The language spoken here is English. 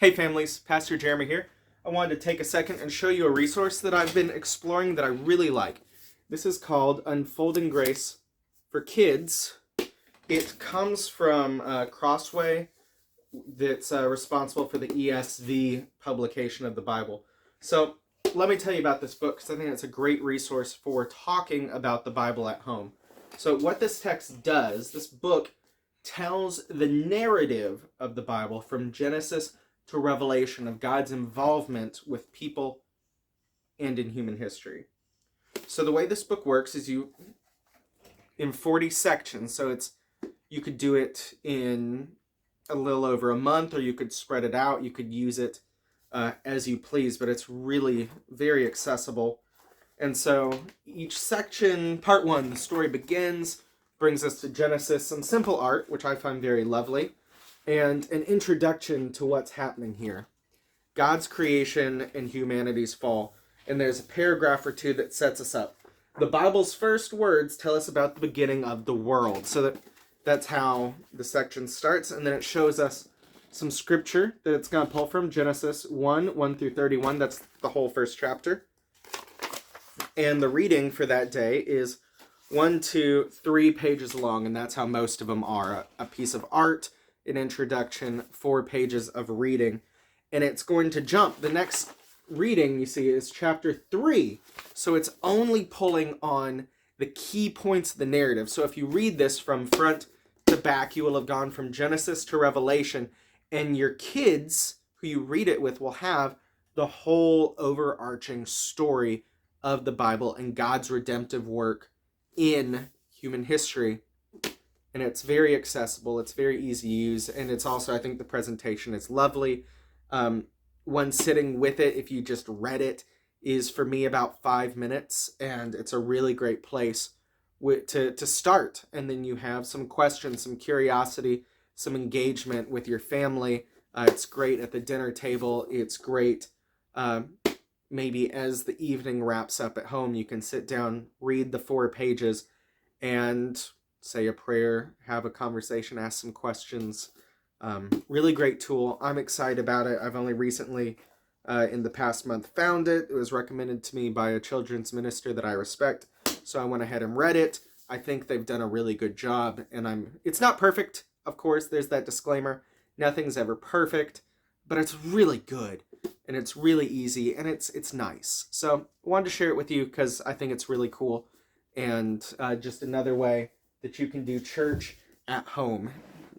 Hey families, Pastor Jeremy here. I wanted to take a second and show you a resource that I've been exploring that I really like. This is called Unfolding Grace for Kids. It comes from Crossway, that's responsible for the ESV publication of the Bible. So let me tell you about this book, because I think it's a great resource for talking about the Bible at home. So what this text does, this book tells the narrative of the Bible from Genesis to Revelation of God's involvement with people and in human history. So the way this book works is in 40 sections. So you could do it in a little over a month, or you could spread it out. You could use it as you please, but it's really very accessible. And so each section, part one, the story begins, brings us to Genesis, some simple art, which I find very lovely, and an introduction to what's happening here. God's creation and humanity's fall. And there's a paragraph or two that sets us up. The Bible's first words tell us about the beginning of the world. So that's how the section starts. And then it shows us some scripture that it's going to pull from. Genesis 1 through 31. That's the whole first chapter. And the reading for that day is 1 to 3 pages long. And that's how most of them are. A piece of art, an introduction, 4 pages of reading. And it's going to jump. The next reading, you see, is chapter 3. So it's only pulling on the key points of the narrative. So if you read this from front to back, you will have gone from Genesis to Revelation, and your kids who you read it with will have the whole overarching story of the Bible and God's redemptive work in human history. And it's very accessible, it's very easy to use, and it's also, I think the presentation is lovely. One sitting with it, if you just read it, is for me about 5 minutes, and it's a really great place to start. And then you have some questions, some curiosity, some engagement with your family. It's great at the dinner table. It's great maybe as the evening wraps up at home, you can sit down, read the 4 pages, and say a prayer, have a conversation, ask some questions. Really great tool. I'm excited about it. I've only recently, in the past month, found it. It was recommended to me by a children's minister that I respect, so I went ahead and read it. I think they've done a really good job, and it's not perfect, of course, there's that disclaimer. Nothing's ever perfect, but it's really good, and it's really easy, and it's nice. So I wanted to share it with you because I think it's really cool, and just another way that you can do church at home.